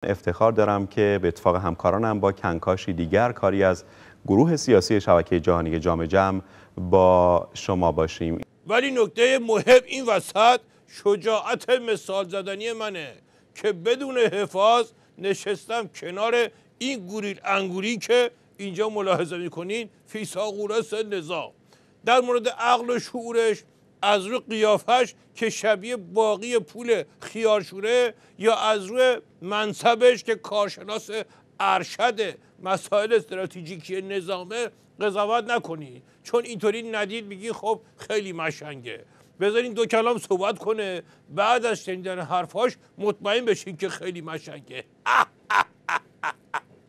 افتخار دارم که به اتفاق همکارانم با کنکاشی دیگر کاری از گروه سیاسی شبکه جهانی جام جم با شما باشیم. ولی نکته مهم این وسط شجاعت مثال زدنی منه که بدون حفاظ نشستم کنار این گوریل انگوری که اینجا ملاحظه میکنین فیثاغورس نظام، در مورد عقل و شعورش از رو قیافش که شبیه باقی پول خیارشوره یا از روی منصبش که کارشناس ارشد مسائل استراتژیکی نظامه قضاوت نکنی، چون اینطوری ندید میگی خب خیلی مشنگه. بذارین دو کلام صحبت کنه، بعد از شنیدن حرفاش مطمئن بشین که خیلی مشنگه.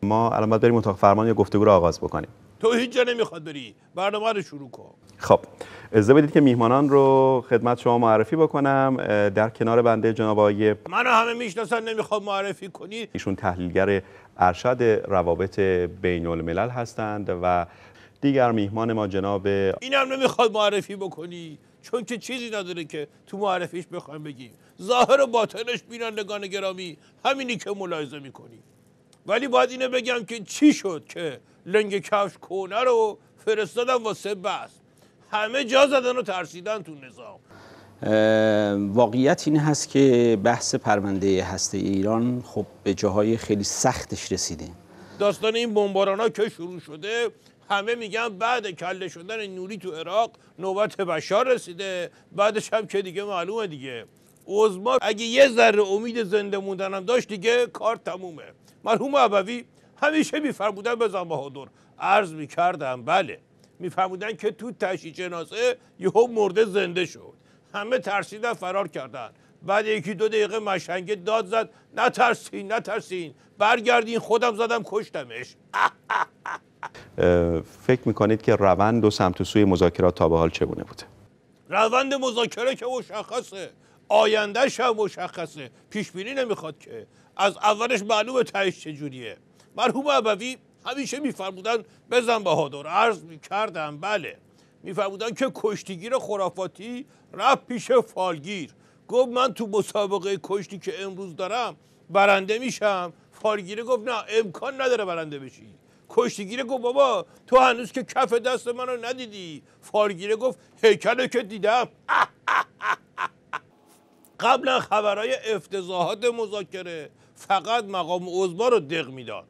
ما الان باید بریم اتاق فرمان یا گفتگو رو آغاز بکنیم. تو هیچ جا نمیخواد بری، برنامه رو شروع کن. خب اجازه بدید که میهمانان رو خدمت شما معرفی بکنم. در کنار بنده جناب آقای، منو همه میشناسن، نمیخواد معرفی کنی. ایشون تحلیلگر ارشد روابط بین الملل هستند و دیگر میهمان ما جناب، اینم نمیخواد معرفی بکنی چون که چیزی نداره که تو معرفیش بخوایم بگیم. ظاهر و باطنش بینندگان گرامی همینی که ملاحظه میکنی. ولی باید اینو بگم که چی شد که لنگ کفش کونه رو فرستادن واسه بس. همه جا زدن و ترسیدن تو نظام. واقعیت این هست که بحث پرونده هسته ایران خب به جاهای خیلی سختش رسیده. داستان این بمبارانا که شروع شده، همه میگن بعد کله شدن نوری تو عراق نوبت بشار رسیده، بعدش هم که دیگه معلومه دیگه عظما اگه یه ذره امید زنده موندنم داشت دیگه کار تمومه. مرحوم ابوی همیشه میفرمودن بزن بهادر، عرض میکردم بله، میفرمودن که تو تشییع جنازه یهو مرده زنده شد. همه ترسیدن فرار کردن. بعد یکی دو دقیقه مشنگه داد زد نترسین نترسین، برگردین خودم زدم کشتمش. فکر میکنید که روند و سمت و سوی مذاکرات تا به حال چگونه بوده؟ روند مذاکره که مشخصه، آیندهش هم مشخصه، پیش بینی نمیخواد که از اولش معلومه تهش چجوریه. مرحوم ابوی همیشه میفرمودن بزن بهادر، عرض میکردم بله، میفرمودن که کشتیگیر خرافاتی رفت پیش فالگیر، گفت من تو مسابقه کشتی که امروز دارم برنده میشم. فالگیره گفت نه امکان نداره برنده بشی. کشتیگیره گفت بابا تو هنوز که کف دست منو ندیدی. فالگیره گفت هیکلو که دیدم. قبلا خبرهای افتضاحات مذاکره فقط مقام عظما رو دق میداد.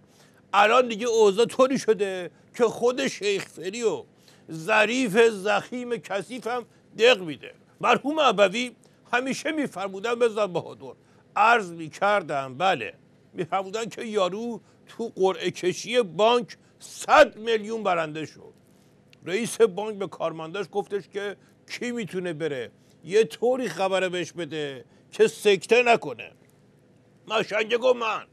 الان دیگه اوضاع طوری شده که خود شیخ فری و ظریف زخیم کثیف هم دق میده. مرحوم ابوی همیشه میفرمودن بزن بهادر، عرض میکردم بله، میفرمودن که یارو تو قرعه کشی بانک 100 میلیون برنده شد. رئیس بانک به کارمنداش گفتش که کی میتونه بره یه طوری خبره بهش بده که سکته نکنه. مشنگه گفت من.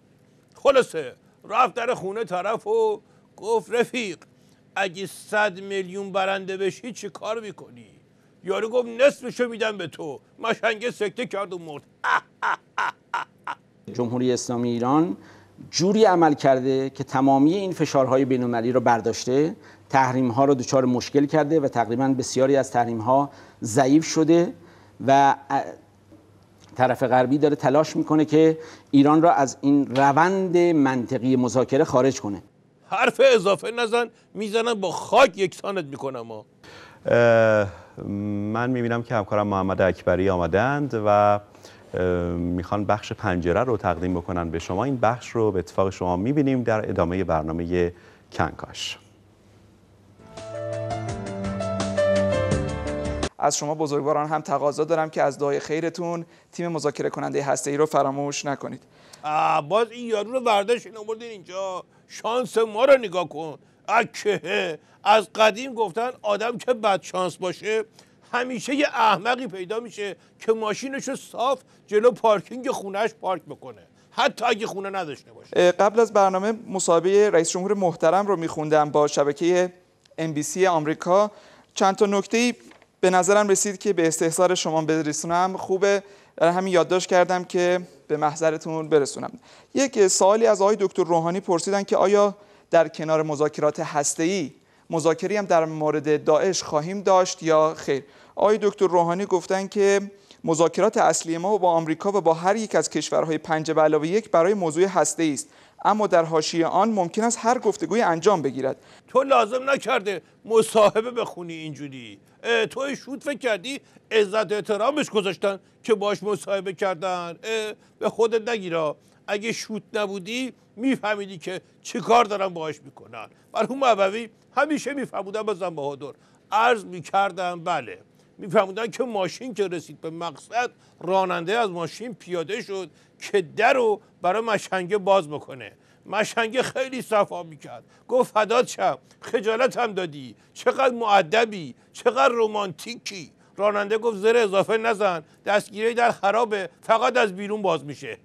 خلاصه رفت در خونه طرف و گفت رفیق اگه 100 میلیون برنده بشی چه کار میکنی؟ یارو گفت نصفشو میدم به تو. مشنگه سکته کرد و مرد. جمهوری اسلامی ایران جوری عمل کرده که تمامی این فشارهای بین‌المللی رو برداشته، تحریم‌ها رو دچار مشکل کرده و تقریباً بسیاری از تحریم‌ها ضعیف شده و طرف غربی داره تلاش میکنه که ایران را از این روند منطقی مذاکره خارج کنه. حرف اضافه نزن، میزنن با خاک یکسانت میکنم. من میبینم که همکارم محمد اکبری آمدند و میخوان بخش پنجره رو تقدیم بکنن به شما. این بخش رو به اتفاق شما میبینیم در ادامه برنامه کنکاش. از شما بزرگواران هم تقاضا دارم که از دعای خیرتون تیم مذاکره کننده هسته‌ای رو فراموش نکنید. باز این یارو رو برداشتین آوردین اینجا، شانس ما رو نگاه کن. اکه از قدیم گفتن آدم که بد شانس باشه همیشه یه احمقی پیدا میشه که ماشینشو صاف جلو پارکینگ خونهش پارک بکنه، حتی اگه خونه نداشته باشه. قبل از برنامه مصاحبه رئیس جمهور محترم رو میخوندم با شبکه NBC آمریکا. چند تا نکته‌ای به نظرم رسید که به استحضار شما برسونم. خوبه، همین یادداشت کردم که به محضرتون برسونم. یک سوالی از آقای دکتر روحانی پرسیدن که آیا در کنار مذاکرات هسته‌ای مذاکره هم در مورد داعش خواهیم داشت یا خیر؟ آقای دکتر روحانی گفتن که مذاکرات اصلی ما با آمریکا و با هر یک از کشورهای 5+1 برای موضوع هسته‌ای است، اما در حاشیه آن ممکن است هر گفتگوی انجام بگیرد. تو لازم نکرده مصاحبه بخونی اینجوری. تو شوت فکر کردی عزت احترامش گذاشتن که باش مصاحبه کردن؟ به خودت نگیرا. اگه شوت نبودی میفهمیدی که چی کار دارن باهاش میکنن. مرحوم ابوی همیشه میفهمودن بزن بهادر. عرض میکردم بله، میفهمودن که ماشین که رسید به مقصد راننده از ماشین پیاده شد که در رو برای مشنگه باز بکنه. مشنگه خیلی صفا میکرد، گفت فدات شم، خجالت هم دادی، چقدر مؤدبی، چقدر رمانتیکی. راننده گفت زر اضافه نزن، دستگیره در خرابه، فقط از بیرون باز میشه.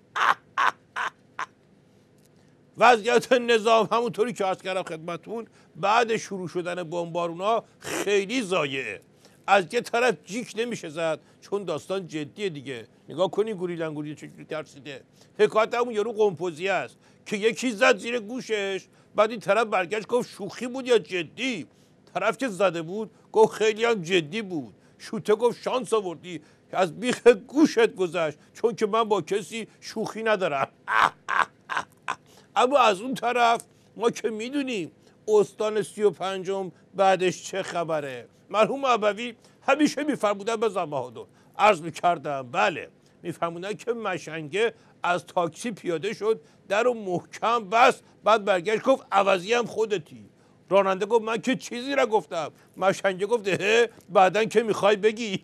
وضعیت نظام همونطوری که عرض کردم خدمتتون بعد شروع شدن بمبارونا خیلی ضایعه. از یه طرف جیک نمیشه زد چون داستان جدیه دیگه. نگاه کنی گوریلنگوری چجوری ترسیده. حکایت همون یارو قمپوزیه است که یکی زد زیر گوشش، بعد این طرف برگشت گفت شوخی بود یا جدی؟ طرف که زده بود گفت خیلی هم جدی بود. شوته گفت شانس آوردی که از بیخ گوشت گذشت، چون که من با کسی شوخی ندارم. اما از اون طرف ما که میدونیم استان 35م بعدش چه خبره. مرحوم ابوی همیشه میفرمودن بزن بهادر. عرض میکردم بله، میفرمودن که مشنگه از تاکسی پیاده شد، در رو محکم بست، بعد برگشت گفت عوضی هم خودتی. راننده گفت من که چیزی را گفتم. مشنگه گفت بعدن که میخوای بگی.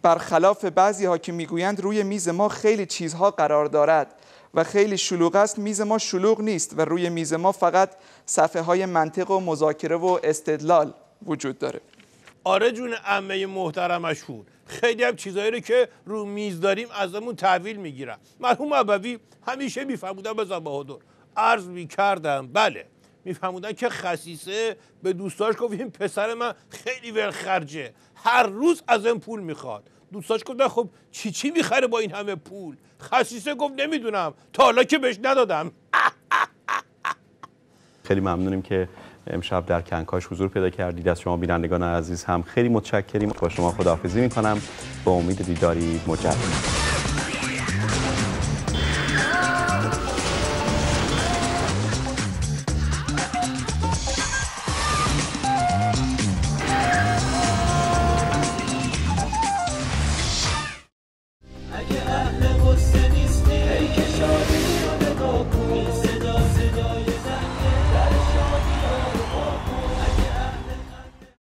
برخلاف بعضی ها که میگویند روی میز ما خیلی چیزها قرار دارد و خیلی شلوغ است، میز ما شلوغ نیست و روی میز ما فقط صفحه های منطق و مذاکره و استدلال وجود داره. آره جون عمه محترم مشهور، خیلی هم چیزایی رو که رو میز داریم ازمون تحویل میگیرن. مرحوم ابوی همیشه میفهمودن بزن بهادر. عرض میکردم بله، میفهمودن که خسیسه به دوستاش گفت این پسر من خیلی ولخرجه، هر روز ازم پول میخواد. دوستاش گفتن خب چی میخره با این همه پول؟ خسیسه گفت نمیدونم، تا حالا که بهش ندادم. خیلی ممنونیم که امشب در کنکاش حضور پیدا کردید. از شما بینندگان عزیز هم خیلی متشکریم. با شما خداحافظی میکنم با امید دیداری مجدد.